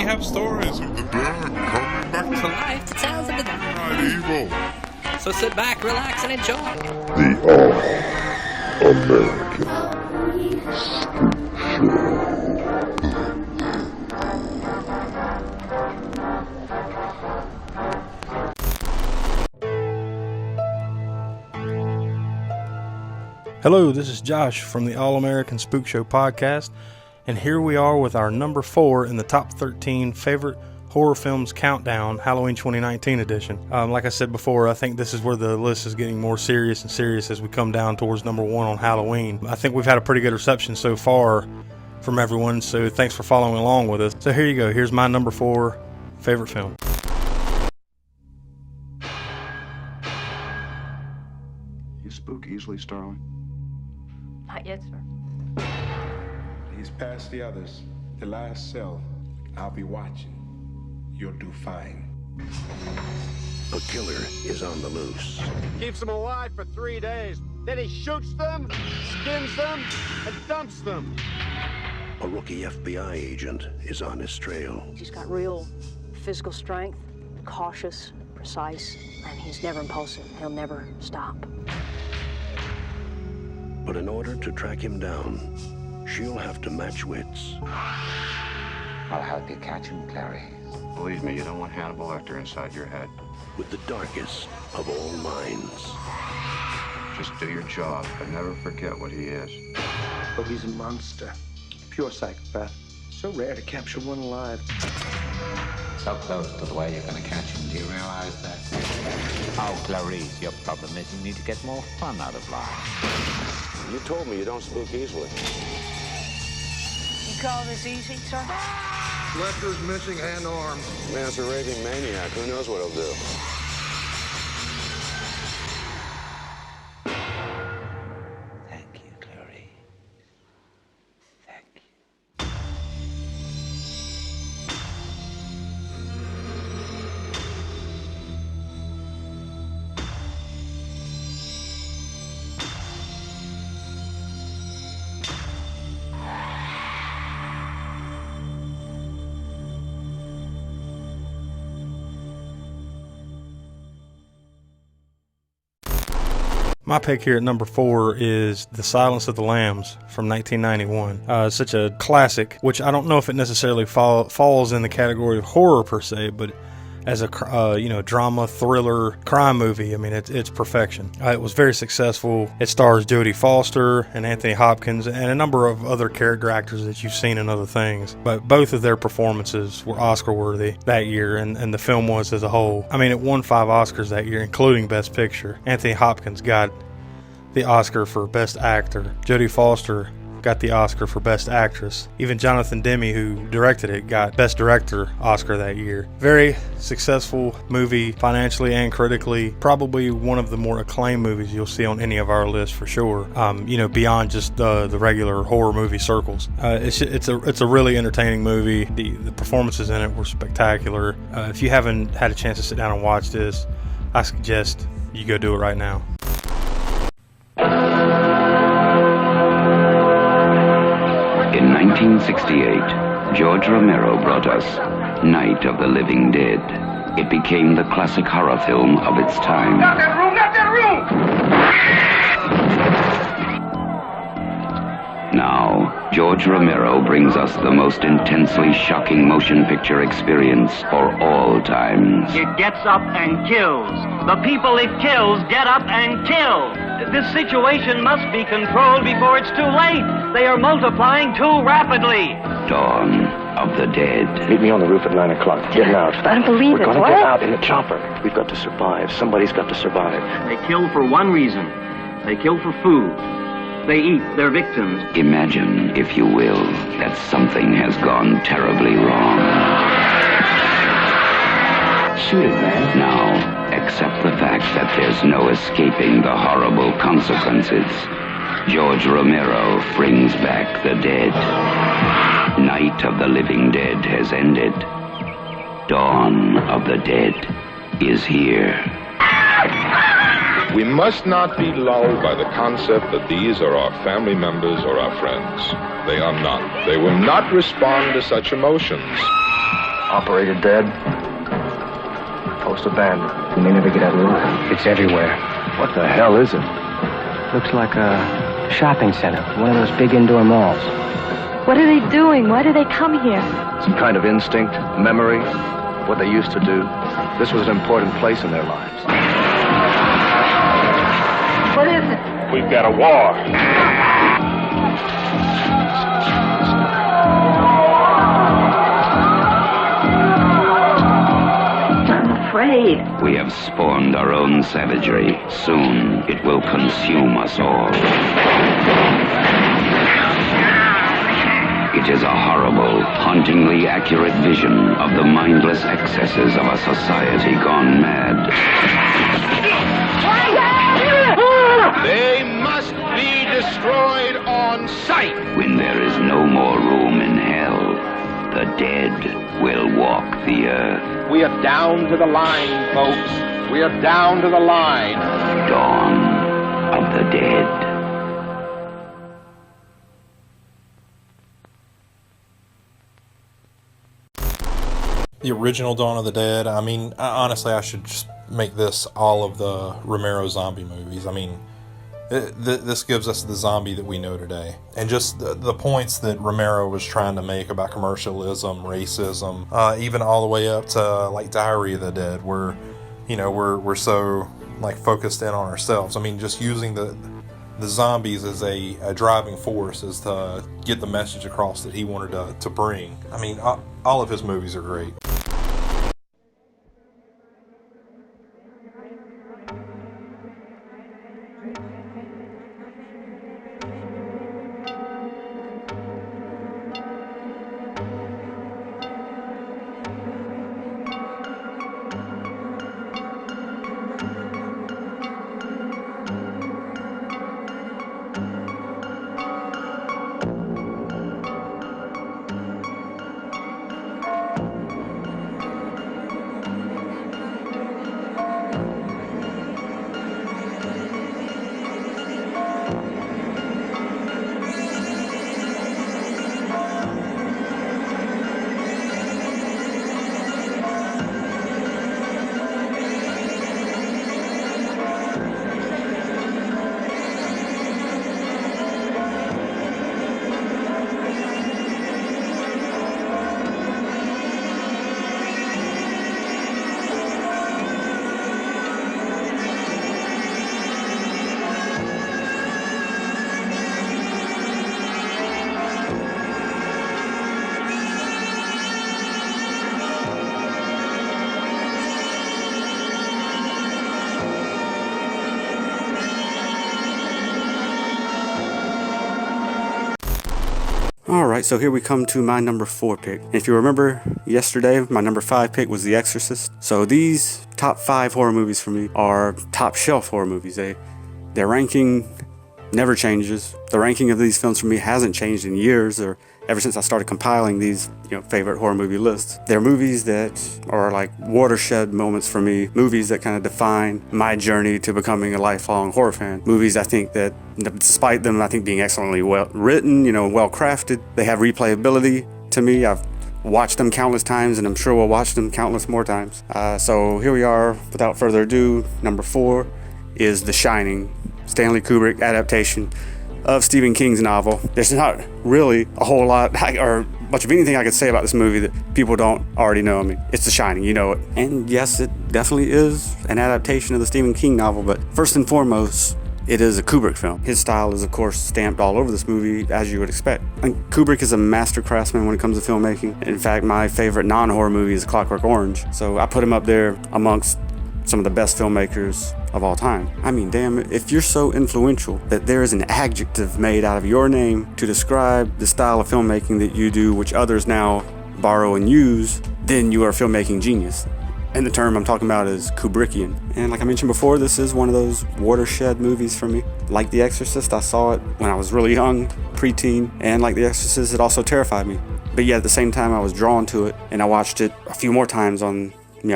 have stories of the dead coming back to life to tales of the dead. Evil. So sit back, relax, and enjoy. The All-American Spookshow. Hello, this is Josh from the All-American Spookshow Podcast, and here we are with our number 4 in the top 13 favorite horror films countdown, Halloween 2019 edition. Like I said before, I think this is where the list is getting more serious and serious as we come down towards number 1 on Halloween. I think we've had a pretty good reception so far from everyone, so thanks for following along with us. So here you go, here's my number 4 favorite film. You spook easily, Starling? Not yet, sir. He's past the others. The last cell. I'll be watching. You'll do fine. A killer is on the loose. Keeps them alive for 3 days. Then he shoots them, skins them, and dumps them. A rookie FBI agent is on his trail. He's got real physical strength, cautious, precise, and he's never impulsive. He'll never stop. But in order to track him down, she'll have to match wits. I'll help you catch him, Clary. Believe me, you don't want Hannibal Lecter inside your head. With the darkest of all minds. Just do your job, but never forget what he is. Oh, he's a monster. Pure psychopath. So rare to capture one alive. So close to the way you're going to catch him. Do you realize that? Oh, Clarice, your problem is you need to get more fun out of life. You told me you don't spook easily. You call this easy, sir? Lecter's missing hand arms. Man's a raving maniac. Who knows what he'll do? Thank you, Clary. Thank you. My pick here at number 4 is The Silence of the Lambs from 1991. Such a classic, which I don't know if it necessarily falls in the category of horror per se, but as a drama, thriller, crime movie, I mean, it's perfection. It was very successful. It stars Jodie Foster and Anthony Hopkins and a number of other character actors that you've seen in other things. But both of their performances were Oscar-worthy that year, and the film was as a whole. I mean, it won 5 Oscars that year, including Best Picture. Anthony Hopkins got the Oscar for Best Actor. Jodie Foster got the Oscar for Best Actress. Even Jonathan Demme, who directed it, got Best Director Oscar that year. Very successful movie, financially and critically. Probably one of the more acclaimed movies you'll see on any of our lists for sure. Beyond just the regular horror movie circles. It's a really entertaining movie. The performances in it were spectacular. If you haven't had a chance to sit down and watch this, I suggest you go do it right now. In 1968, George Romero brought us Night of the Living Dead. It became the classic horror film of its time. Not that room! Not that room! Now, George Romero brings us the most intensely shocking motion picture experience for all times. It gets up and kills. The people it kills get up and kill. This situation must be controlled before it's too late. They are multiplying too rapidly. Dawn of the Dead. Meet me on the roof at 9 o'clock. Get out. I don't believe it. We're gonna What? get out in the chopper. We've got to survive. Somebody's got to survive. They kill for one reason. They kill for food. They eat their victims. Imagine, if you will, that something has gone terribly wrong. Shoot it, man. Now, accept the fact that there's no escaping the horrible consequences. George Romero brings back the dead. Night of the Living Dead has ended. Dawn of the Dead is here. We must not be lulled by the concept that these are our family members or our friends. They are not. They will not respond to such emotions. Operated dead. Post abandoned. You may never get out of the room. It's everywhere. What the hell is it? Looks like a shopping center, one of those big indoor malls. What are they doing? Why do they come here? Some kind of instinct, memory, what they used to do. This was an important place in their lives. What is it? We've got a war. Afraid. We have spawned our own savagery. Soon it will consume us all. It is a horrible, hauntingly accurate vision of the mindless excesses of a society gone mad. They must be destroyed on sight. When there is no more room in hell, the dead will walk the earth. We are down to the line, folks. We are down to the line. Dawn of the Dead. The original Dawn of the Dead, I mean, honestly, I should just make this all of the Romero zombie movies. I mean, this gives us the zombie that we know today. And just the points that Romero was trying to make about commercialism, racism, even all the way up to, like, Diary of the Dead, where, you know, we're so, like, focused in on ourselves. I mean, just using the zombies as a driving force is to get the message across that he wanted to bring. I mean, all of his movies are great. Alright, so here we come to my number 4 pick. If you remember yesterday, my number 5 pick was The Exorcist. So these top 5 horror movies for me are top shelf horror movies. Their ranking never changes. The ranking of these films for me hasn't changed in years, or ever since I started compiling these, favorite horror movie lists. They're movies that are like watershed moments for me, movies that kind of define my journey to becoming a lifelong horror fan. Movies I think that, despite them, I think being excellently well written, well crafted, they have replayability to me. I've watched them countless times, and I'm sure we'll watch them countless more times. So here we are, without further ado, number 4 is The Shining, Stanley Kubrick adaptation of Stephen King's novel. There's not really a whole lot or much of anything I could say about this movie that people don't already know. I mean, it's The Shining, you know it. And yes, it definitely is an adaptation of the Stephen King novel, but first and foremost, it is a Kubrick film. His style is, of course, stamped all over this movie, as you would expect. And Kubrick is a master craftsman when it comes to filmmaking. In fact, my favorite non-horror movie is Clockwork Orange, so I put him up there amongst some of the best filmmakers of all time. I mean, damn, if you're so influential that there is an adjective made out of your name to describe the style of filmmaking that you do, which others now borrow and use, then you are a filmmaking genius. And the term I'm talking about is Kubrickian. And like I mentioned before, this is one of those watershed movies for me. Like The Exorcist, I saw it when I was really young, preteen, and like The Exorcist, it also terrified me. But yet at the same time, I was drawn to it, and I watched it a few more times on,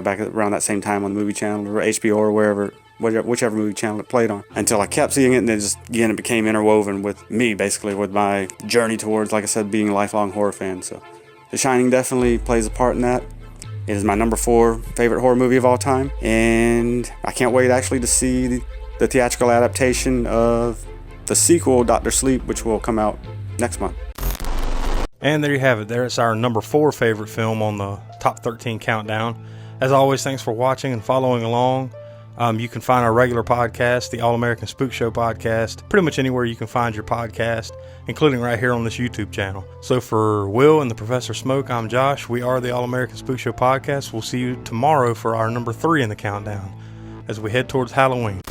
back around that same time on the movie channel or HBO or wherever, whichever movie channel it played on, until I kept seeing it, and then just, again, it became interwoven with me, basically, with my journey towards, like I said, being a lifelong horror fan. So The Shining definitely plays a part in that. It is my number 4 favorite horror movie of all time, and I can't wait actually to see the theatrical adaptation of the sequel, Dr. Sleep, which will come out next month. And there you have it. There's our number 4 favorite film on the top 13 countdown. As always, thanks for watching and following along. You can find our regular podcast, the All-American Spookshow Podcast, pretty much anywhere you can find your podcast, including right here on this YouTube channel. So for Will and the Professor Smoak, I'm Josh. We are the All-American Spookshow Podcast. We'll see you tomorrow for our number 3 in the countdown as we head towards Halloween.